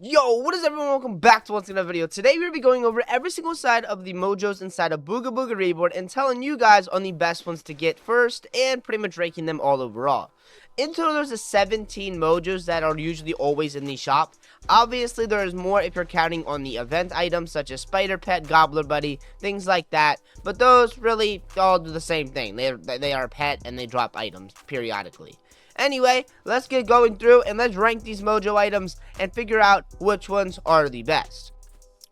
Yo, what is everyone? Welcome back to once another video. Today we're going to be going over every single side of the Mojos inside of Booga Booga REBORN and telling you guys on the best ones to get first and pretty much ranking them all overall. In total, there's a 17 Mojos that are usually always in the shop. Obviously, there's more if you're counting on the event items such as Spider Pet, Gobbler Buddy, things like that. But those really all do the same thing. They are a pet and they drop items periodically. Anyway, let's get going through and let's rank these Mojo items and figure out which ones are the best.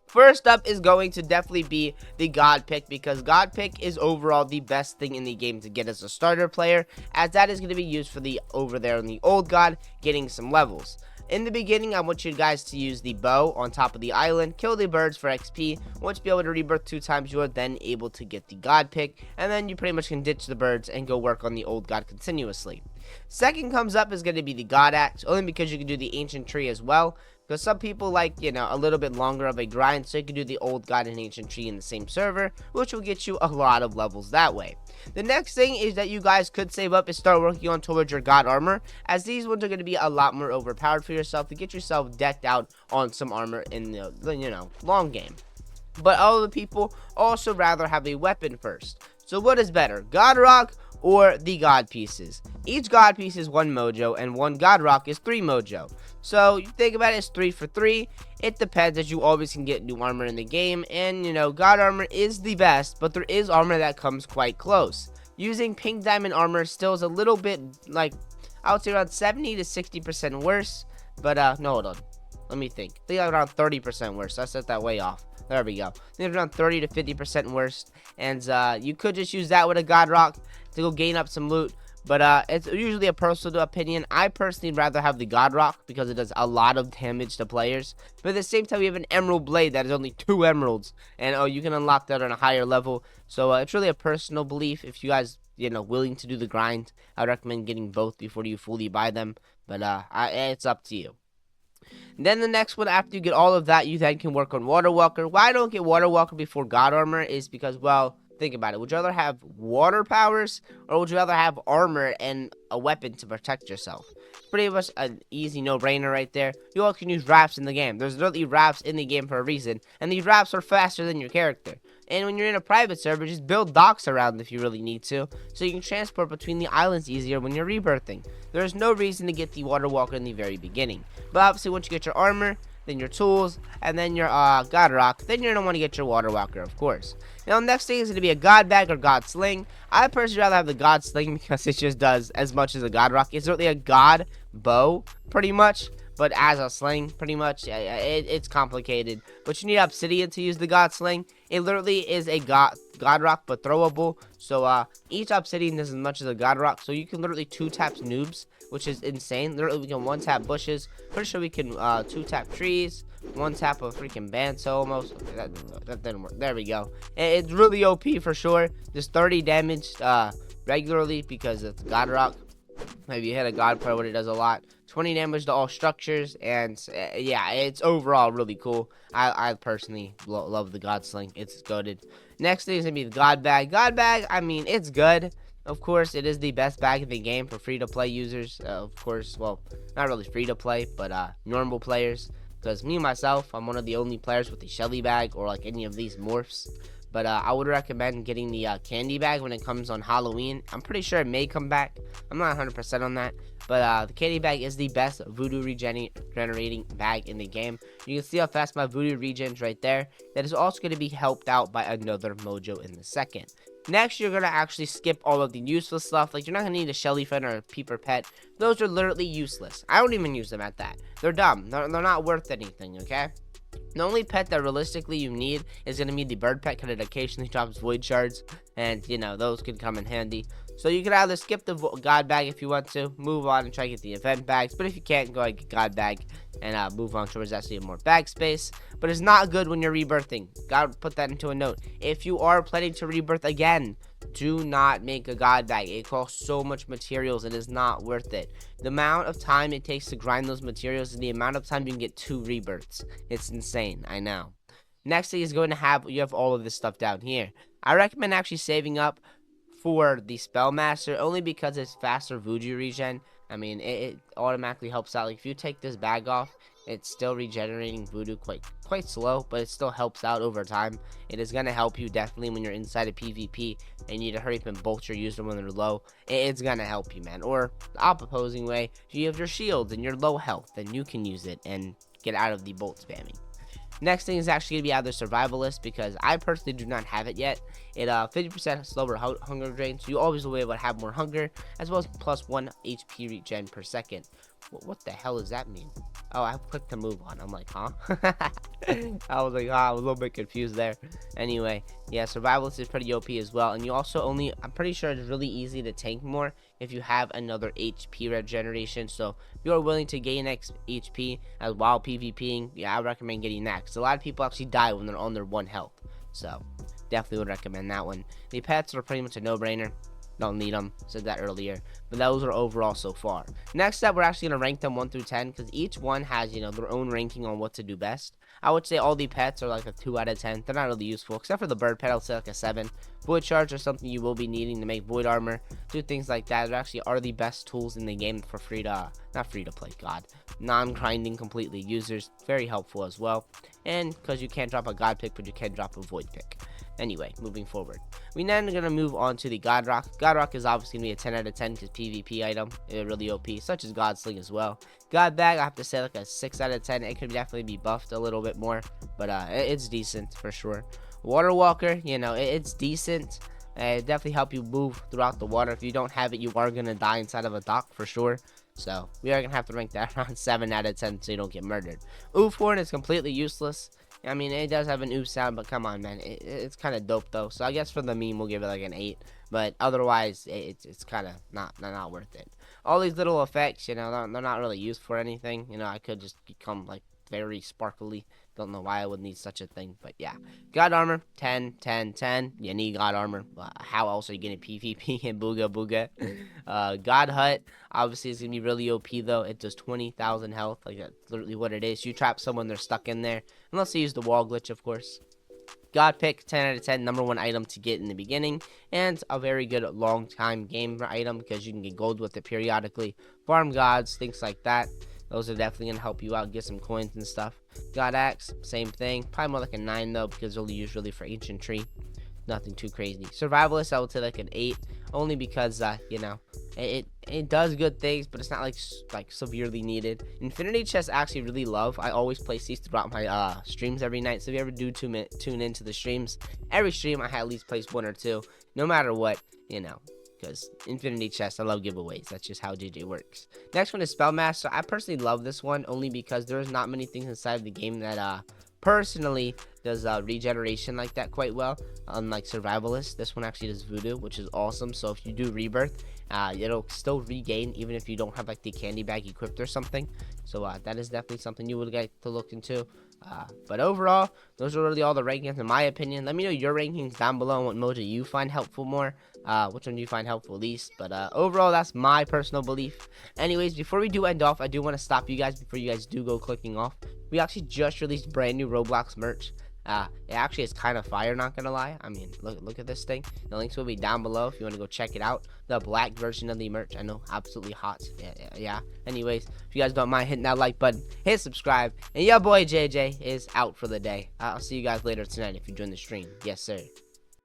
First up is going to definitely be the God Pick, because God Pick is overall the best thing in the game to get as a starter player, as that is going to be used for the over there in the old God, getting some levels. In the beginning, I want you guys to use the bow on top of the island, kill the birds for XP. Once you be able to rebirth 2 times, you are then able to get the God Pick, and then you pretty much can ditch the birds and go work on the old God continuously. Second comes up is going to be the God Axe, only because you can do the ancient tree as well. Because some people like, a little bit longer of a grind, so you can do the old God and ancient tree in the same server, which will get you a lot of levels that way. The next thing is that you guys could save up and start working on towards your God armor, as these ones are going to be a lot more overpowered for yourself to get yourself decked out on some armor in the, long game. But all of the people also rather have a weapon first. So what is better, God Rock or the God Pieces? Each God Piece is 1 Mojo, and 1 God Rock is 3 Mojo. So you think about it, it's 3 for 3. It depends, as you always can get new armor in the game, and God armor is the best, but there is armor that comes quite close. Using pink diamond armor still is a little bit, like, I would say around 70 to 60% worse, but no, hold on, let me think. I think around 30% worse. I set that way off. There we go. I think it's around 30 to 50% worse, and you could just use that with a God Rock to go gain up some loot. But it's usually a personal opinion. I personally rather have the God Rock because it does a lot of damage to players. But at the same time, we have an Emerald Blade that is only 2 emeralds. And you can unlock that on a higher level. So it's really a personal belief. If you guys, willing to do the grind, I would recommend getting both before you fully buy them. But it's up to you. Then the next one, after you get all of that, you then can work on Water Walker. Why I don't get Water Walker before God Armor is because, well, think about it. Would you rather have water powers, or would you rather have armor and a weapon to protect yourself? Pretty much an easy no-brainer right there. You all can use rafts in the game. There's literally rafts in the game for a reason, and these rafts are faster than your character. And when you're in a private server, just build docks around if you really need to, so you can transport between the islands easier when you're rebirthing. There's no reason to get the Water Walker in the very beginning. But obviously, once you get your armor, then your tools, and then your God Rock, then you're going to want to get your Water Walker, of course. Now, next thing is going to be a God Bag or God Sling. I personally rather have the God Sling because it just does as much as a God Rock. It's really a God Bow, pretty much, but as a sling, pretty much. It's complicated, but you need obsidian to use the God Sling. It literally is a God Rock, but throwable. So each obsidian does as much as a God Rock, so you can literally 2-tap noobs, which is insane. Literally, we can 1-tap bushes. Pretty sure we can 2-tap trees, 1-tap a freaking Banto almost. Okay, that didn't work. There we go. It's really OP for sure. Just 30 damage regularly because it's God Rock. Maybe you hit a God Pro, it does a lot. 20 damage to all structures, and yeah, it's overall really cool. I personally love the God Sling. It's goated. Next thing is gonna be the God Bag. God Bag, I mean, it's good. Of course, it is the best bag in the game for free-to-play users. Of course, well, not really free-to-play, but normal players. Because me, myself, I'm one of the only players with the Shelly bag or like any of these morphs. But I would recommend getting the candy bag when it comes on Halloween. I'm pretty sure it may come back. I'm not 100% on that. But the candy bag is the best voodoo regenerating bag in the game. You can see how fast my voodoo regens right there. That is also going to be helped out by another Mojo in the second. Next, you're going to actually skip all of the useless stuff. Like, you're not going to need a Shelly friend or a Peeper pet. Those are literally useless. I don't even use them at that. They're dumb. They're not worth anything, okay? The only pet that realistically you need is going to be the bird pet, because it occasionally drops void shards, and those could come in handy. So you can either skip the God Bag if you want to, move on and try to get the event bags, but if you can't, go ahead and get God Bag and move on towards actually more bag space. But it's not good when you're rebirthing. Gotta put that into a note. If you are planning to rebirth again, do not make a God Bag. It costs so much materials, it is not worth it. The amount of time it takes to grind those materials and the amount of time you can get 2 rebirths. It's insane, I know. Next thing is going to have, you have all of this stuff down here. I recommend actually saving up for the Spellmaster, only because it's faster voodoo regen. I mean, it automatically helps out. Like, if you take this bag off, It's still regenerating voodoo quite slow, but it still helps out over time. It is going to help you definitely when you're inside a PvP and you need to hurry up and bolt your user when they're low. It's going to help you, man. Or the opposing way, if you have your shields and you're low health, then you can use it and get out of the bolt spamming. Next thing is actually going to be either survivalist, because I personally do not have it yet. It 50% slower hunger drain, so you always will be able to have more hunger, as well as plus 1 HP regen per second. What the hell does that mean? Oh, I clicked to move on. I'm like, huh? I was like, I was a little bit confused there. Anyway, yeah, survivalist is pretty OP as well. And you also I'm pretty sure it's really easy to tank more if you have another HP regeneration. So if you are willing to gain HP while PvPing, yeah, I recommend getting that, because a lot of people actually die when they're on their 1 health. So definitely would recommend that one. The pets are pretty much a no-brainer. Don't need them, said that earlier, but those are overall so far. Next up, we're actually going to rank them 1 through 10, because each one has, their own ranking on what to do best. I would say all the pets are like a 2 out of 10. They're not really useful, except for the bird pet. I'll say like a 7. Void charge are something you will be needing to make void armor, do things like that. They actually are the best tools in the game for not free to play, non-grinding completely users. Very helpful as well, and because you can't drop a god pick, but you can drop a void pick. Anyway, moving forward, we then are going to move on to the God Rock. God Rock is obviously going to be a 10 out of 10 because PvP item. It's really OP, such as God Sling as well. God Bag, I have to say like a 6 out of 10. It could definitely be buffed a little bit more, but it's decent for sure. Water Walker, it's decent. It definitely help you move throughout the water. If you don't have it, you are going to die inside of a dock for sure. So we are going to have to rank that around 7 out of 10 so you don't get murdered. Oof Horn is completely useless. I mean, it does have an oof sound, but come on, man. It's kind of dope, though. So I guess for the meme, we'll give it like an 8. But otherwise, it's kind of not worth it. All these little effects, they're not really used for anything. I could just become, like, very sparkly. Don't know why I would need such a thing, but yeah. God Armor, 10, 10, 10. You need God Armor. How else are you getting PvP in Booga Booga? God Hut, obviously, is going to be really OP, though. It does 20,000 health. Like, that's literally what it is. You trap someone, they're stuck in there. Unless they use the wall glitch, of course. God Pick, 10 out of 10, number 1 item to get in the beginning, and a very good long time game item because you can get gold with it periodically. Farm gods, things like that. Those are definitely going to help you out, get some coins and stuff. God Axe, same thing. Probably more like a 9 though, because they're usually for Ancient Tree. Nothing too crazy. Survivalist, I would say like an 8, only because, it does good things, but it's not like severely needed. Infinity Chest I actually really love. I always place these throughout my streams every night. So if you ever do tune into the streams, every stream I at least place 1 or 2, no matter what, because Infinity Chest, I love giveaways. That's just how JJ works. Next one is Spellmaster. I personally love this one only because there's not many things inside of the game that personally does regeneration like that quite well. Unlike Survivalist, this one actually does Voodoo, which is awesome. So if you do Rebirth, it'll still regain even if you don't have like the candy bag equipped or something. So that is definitely something you would get to look into. But overall, those are really all the rankings in my opinion. Let me know your rankings down below and what Mojo you find helpful more. Which one do you find helpful least? But overall, that's my personal belief. Anyways, before we do end off, I do want to stop you guys before you guys do go clicking off. We actually just released brand new Roblox merch. It actually is kind of fire, not gonna lie. I mean, look at this thing. The links will be down below if you want to go check it out. The black version of the merch, I know, absolutely hot. Yeah. Anyways, if you guys don't mind hitting that like button, hit subscribe, and your boy JJ is out for the day. I'll see you guys later tonight if you join the stream. Yes, sir.